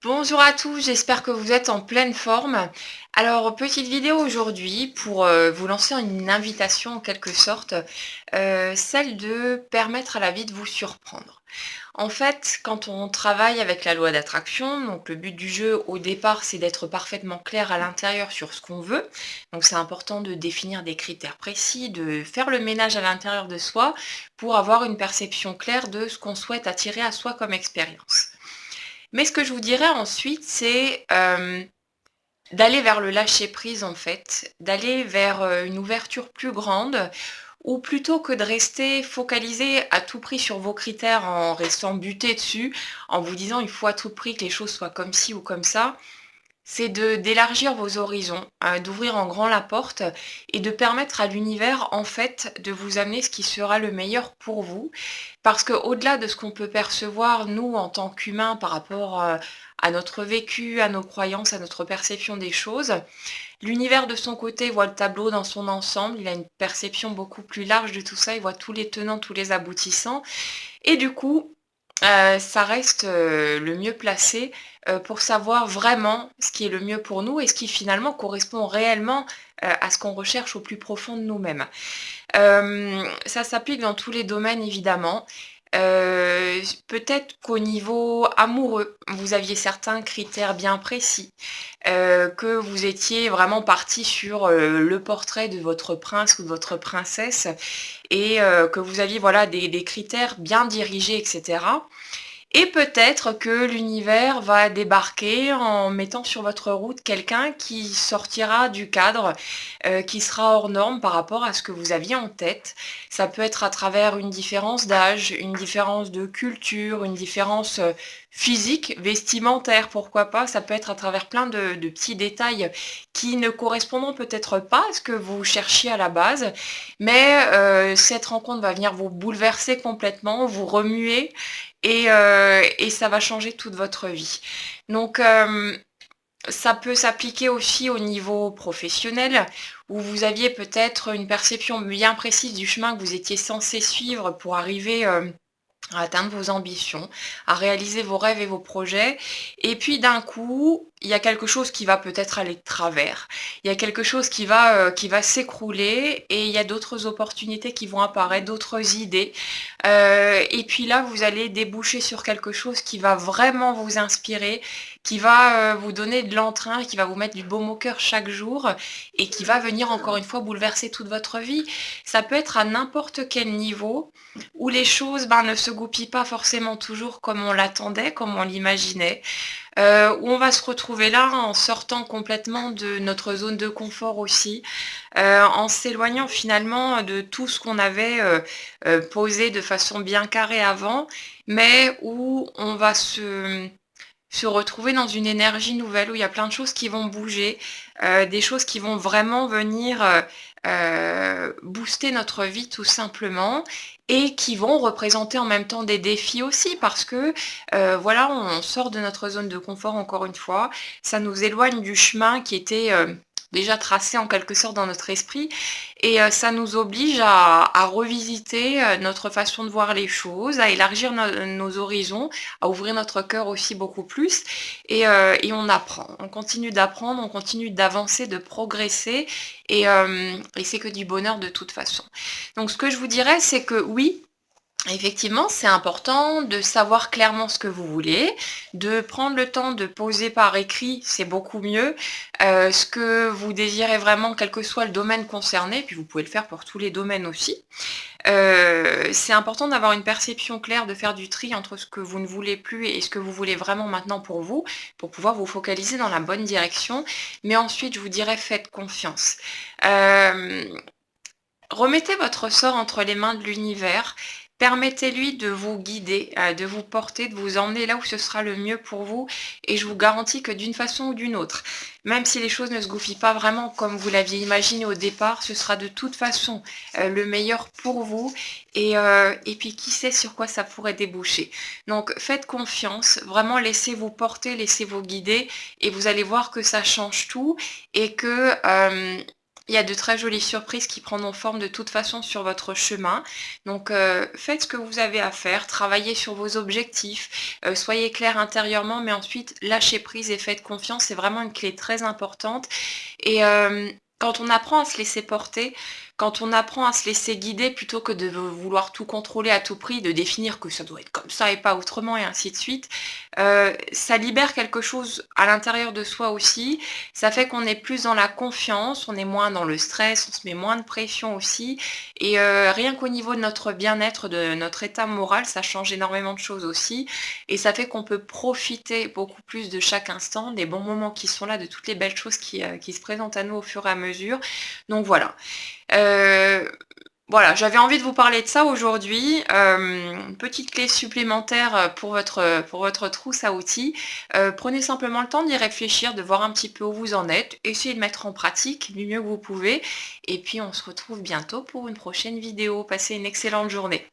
Bonjour à tous, j'espère que vous êtes en pleine forme. Alors, petite vidéo aujourd'hui pour vous lancer une invitation en quelque sorte, celle de permettre à la vie de vous surprendre. En fait, quand on travaille avec la loi d'attraction, donc le but du jeu au départ, c'est d'être parfaitement clair à l'intérieur sur ce qu'on veut. Donc c'est important de définir des critères précis, de faire le ménage à l'intérieur de soi pour avoir une perception claire de ce qu'on souhaite attirer à soi comme expérience. Mais ce que je vous dirais ensuite, c'est, d'aller vers le lâcher prise en fait, d'aller vers, une ouverture plus grande ou plutôt que de rester focalisé à tout prix sur vos critères en restant buté dessus, en vous disant: «Il faut à tout prix que les choses soient comme ci ou comme ça», c'est d'élargir vos horizons, d'ouvrir en grand la porte et de permettre à l'univers, en fait, de vous amener ce qui sera le meilleur pour vous. Parce qu'au-delà de ce qu'on peut percevoir, nous, en tant qu'humains, par rapport, à notre vécu, à nos croyances, à notre perception des choses, l'univers, de son côté, voit le tableau dans son ensemble. Il a une perception beaucoup plus large de tout ça. Il voit tous les tenants, tous les aboutissants et du coup, ça reste, le mieux placé, pour savoir vraiment ce qui est le mieux pour nous et ce qui finalement correspond réellement, à ce qu'on recherche au plus profond de nous-mêmes. Ça s'applique dans tous les domaines évidemment. Peut-être qu'au niveau amoureux, vous aviez certains critères bien précis, que vous étiez vraiment parti sur, le portrait de votre prince ou de votre princesse et que vous aviez voilà des critères bien dirigés et cetera. Et peut-être que l'univers va débarquer en mettant sur votre route quelqu'un qui sortira du cadre, qui sera hors norme par rapport à ce que vous aviez en tête. Ça peut être à travers une différence d'âge, une différence de culture, une différence, physique, vestimentaire, pourquoi pas. Ça peut être à travers plein de petits détails qui ne correspondront peut-être pas à ce que vous cherchiez à la base, mais cette rencontre va venir vous bouleverser complètement, vous remuer et ça va changer toute votre vie. Donc, ça peut s'appliquer aussi au niveau professionnel, où vous aviez peut-être une perception bien précise du chemin que vous étiez censé suivre pour arriver, à atteindre vos ambitions, à réaliser vos rêves et vos projets. Et puis d'un coup, il y a quelque chose qui va peut-être aller de travers. Il y a quelque chose qui va s'écrouler et il y a d'autres opportunités qui vont apparaître, d'autres idées. Et puis là, vous allez déboucher sur quelque chose qui va vraiment vous inspirer, qui va vous donner de l'entrain, qui va vous mettre du baume au cœur chaque jour et qui va venir encore une fois bouleverser toute votre vie. Ça peut être à n'importe quel niveau où les choses, ben, ne se goupillent pas forcément toujours comme on l'attendait, comme on l'imaginait, où on va se retrouver là en sortant complètement de notre zone de confort aussi, en s'éloignant finalement de tout ce qu'on avait, posé de façon bien carrée avant, mais où on va se retrouver dans une énergie nouvelle, où il y a plein de choses qui vont bouger, des choses qui vont vraiment venir, booster notre vie tout simplement et qui vont représenter en même temps des défis aussi parce que, voilà, on sort de notre zone de confort encore une fois. Ça nous éloigne du chemin qui était, déjà tracé en quelque sorte dans notre esprit et ça nous oblige à revisiter, notre façon de voir les choses, à élargir nos horizons, à ouvrir notre cœur aussi beaucoup plus et on apprend. On continue d'apprendre, on continue d'avancer, de progresser et c'est que du bonheur de toute façon. Donc ce que je vous dirais, c'est que oui, effectivement, c'est important de savoir clairement ce que vous voulez, de prendre le temps de poser par écrit, c'est beaucoup mieux, ce que vous désirez vraiment, quel que soit le domaine concerné, puis vous pouvez le faire pour tous les domaines aussi. C'est important d'avoir une perception claire, de faire du tri entre ce que vous ne voulez plus et ce que vous voulez vraiment maintenant pour vous, pour pouvoir vous focaliser dans la bonne direction. Mais ensuite, je vous dirais, faites confiance. Hem Remettez votre sort entre les mains de l'univers. Permettez-lui de vous guider, de vous porter, de vous emmener là où ce sera le mieux pour vous et je vous garantis que d'une façon ou d'une autre, même si les choses ne se goupillent pas vraiment comme vous l'aviez imaginé au départ, ce sera de toute façon, le meilleur pour vous et puis qui sait sur quoi ça pourrait déboucher. Donc faites confiance, vraiment laissez-vous porter, laissez-vous guider et vous allez voir que ça change tout et que, Il y a de très jolies surprises qui prendront forme de toute façon sur votre chemin. Donc, faites ce que vous avez à faire, travaillez sur vos objectifs, soyez clair intérieurement, mais ensuite lâchez prise et faites confiance. C'est vraiment une clé très importante et quand on apprend à se laisser porter, quand on apprend à se laisser guider plutôt que de vouloir tout contrôler à tout prix, de définir que ça doit être comme ça et pas autrement et ainsi de suite, ça libère quelque chose à l'intérieur de soi aussi. Ça fait qu'on est plus dans la confiance, on est moins dans le stress, on se met moins de pression aussi et rien qu'au niveau de notre bien-être, de notre état moral, ça change énormément de choses aussi et ça fait qu'on peut profiter beaucoup plus de chaque instant, des bons moments qui sont là, de toutes les belles choses qui se présentent à nous au fur et à mesure. Donc voilà. Heu, voilà, j'avais envie de vous parler de ça aujourd'hui. Une petite clé supplémentaire, pour votre trousse à outils. Prenez simplement le temps d'y réfléchir, de voir un petit peu où vous en êtes. Essayez de mettre en pratique du mieux que vous pouvez et puis on se retrouve bientôt pour une prochaine vidéo. Passez une excellente journée.